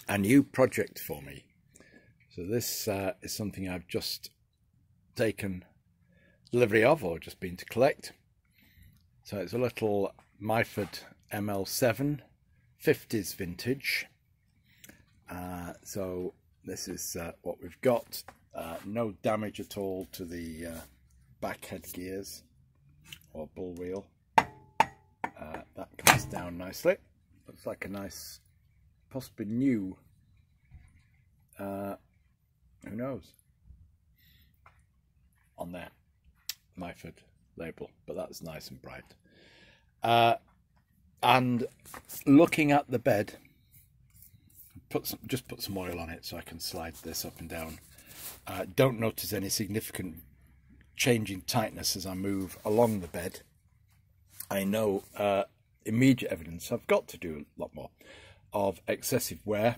a new project for me. So this is something I've just taken delivery of, or just been to collect. So it's a little Myford ML7 50s vintage. So this is what we've got. No damage at all to the back head gears or bull wheel. That comes down nicely. Looks like a nice, possibly new, who knows, on there, Myford label, but that's nice and bright. And looking at the bed, just put some oil on it so I can slide this up and down. Don't notice any significant change in tightness as I move along the bed. I know immediate evidence, I've got to do a lot more, of excessive wear,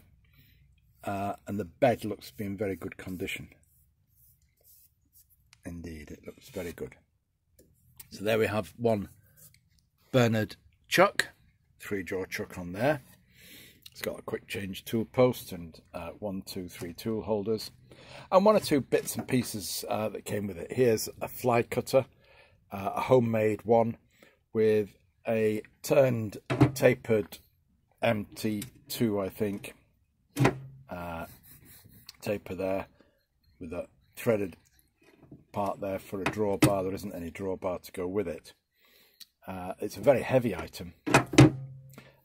and the bed looks to be in very good condition. Indeed, it looks very good. So there we have one Bernard chuck, 3-jaw chuck on there. It's got a quick change tool post and 1, 2, 3 tool holders, and 1 or 2 bits and pieces that came with it. Here's a fly cutter, a homemade one with a turned tapered MT2, I think, taper there, with a threaded part there for a drawbar. There isn't any drawbar to go with it. It's a very heavy item,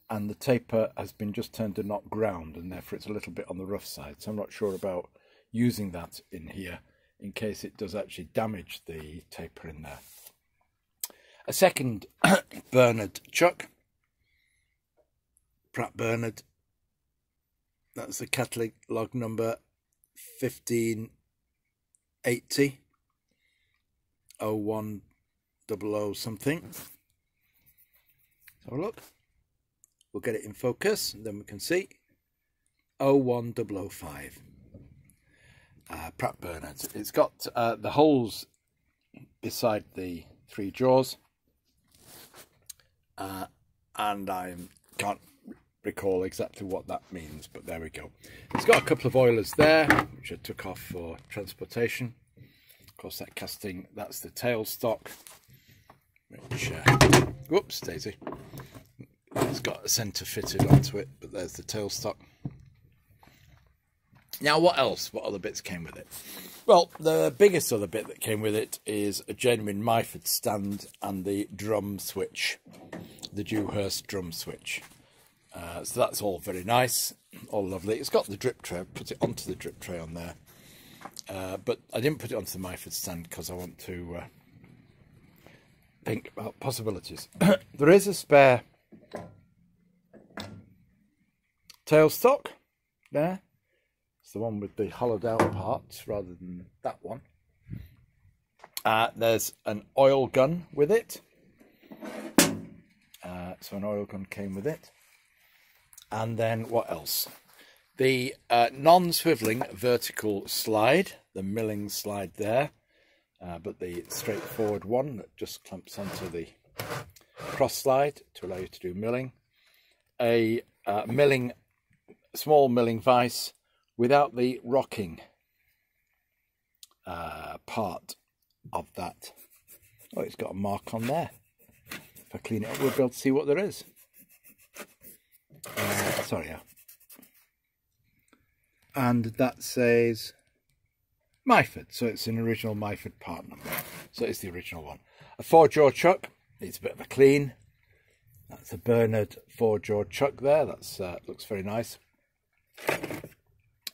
and the taper has been just turned to not ground, and therefore it's a little bit on the rough side. So I'm not sure about using that in here in case it does actually damage the taper in there. A second Bernard chuck, Pratt Bernard. That's the catalogue number 1580 0100 something. So look, we'll get it in focus and then we can see 01005. Pratt Bernard. It's got the holes beside the 3 jaws, and I can't recall exactly what that means, but there we go. It's got a couple of oilers there which I took off for transportation. Of course, that casting, that's the tailstock, which whoops daisy, it's got a centre fitted onto it, but there's the tailstock. Now what else? What other bits came with it? Well, the biggest other bit that came with it is a genuine Myford stand and the drum switch, the Dewhurst drum switch. So that's all very nice, all lovely. It's got the drip tray. I put it onto the drip tray on there, but I didn't put it onto the Myford stand because I want to think about possibilities. There is a spare tailstock there. It's the one with the hollowed out parts rather than that one. There's an oil gun with it. So an oil gun came with it. And then what else? The non-swiveling vertical slide, the milling slide there, but the straightforward one that just clamps onto the cross slide to allow you to do milling. A small milling vise without the rocking part of that. Oh, it's got a mark on there. If I clean it up, we'll be able to see what there is. Sorry, yeah. And that says Myford, so it's an original Myford part number. So it's the original one. A 4-jaw chuck, needs a bit of a clean. That's a Bernard 4-jaw chuck there. That's looks very nice.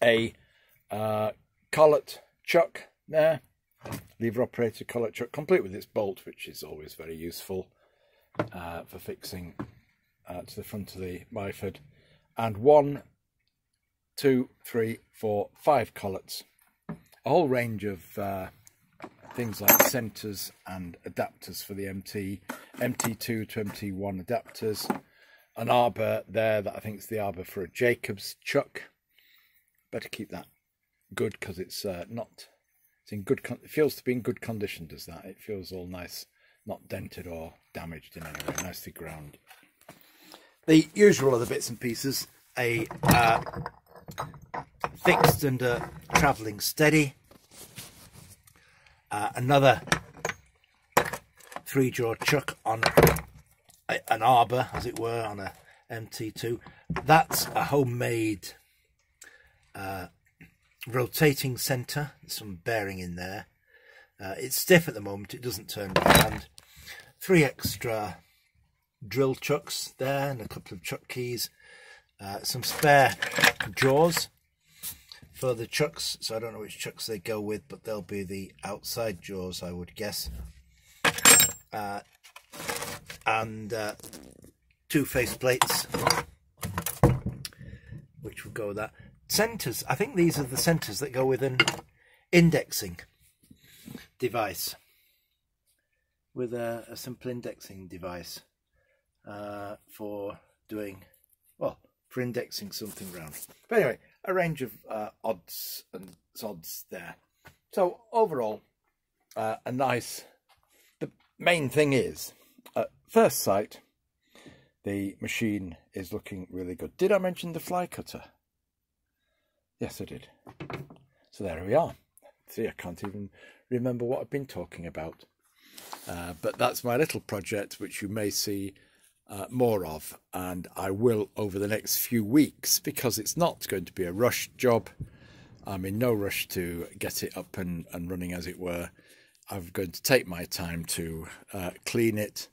A collet chuck there, lever operated collet chuck, complete with its bolt, which is always very useful for fixing to the front of the Myford. And 1, 2, 3, 4, 5 collets. A whole range of things like centres and adapters for the MT2 to MT1 adapters. An arbor there that I think is the arbor for a Jacobs chuck. Better keep that good because it's in good. It feels to be in good condition. Does that? It feels all nice, not dented or damaged in any way. Nicely ground. The usual other bits and pieces: a fixed under travelling steady. Another 3-jaw chuck on an arbor, as it were, on a MT2. That's a homemade rotating centre. There's some bearing in there. It's stiff at the moment, it doesn't turn by hand. 3 extra drill chucks there and a couple of chuck keys. Some spare jaws for the chucks, so I don't know which chucks they go with, but they'll be the outside jaws, I would guess. And 2 face plates, which will go with that. Centres, I think these are the centres that go with an indexing device, with a simple indexing device for doing, well, for indexing something round. But anyway, a range of odds and sods there. So overall, a nice, the main thing is, at first sight, the machine is looking really good. Did I mention the fly cutter? Yes, I did. So there we are. See, I can't even remember what I've been talking about. But that's my little project, which you may see more of, and I will over the next few weeks, because it's not going to be a rush job. I'm in no rush to get it up and running, as it were. I'm going to take my time to clean it,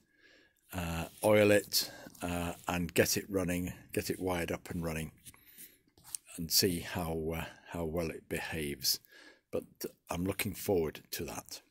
oil it, and get it running, get it wired up and running, and see how well it behaves. But I'm looking forward to that.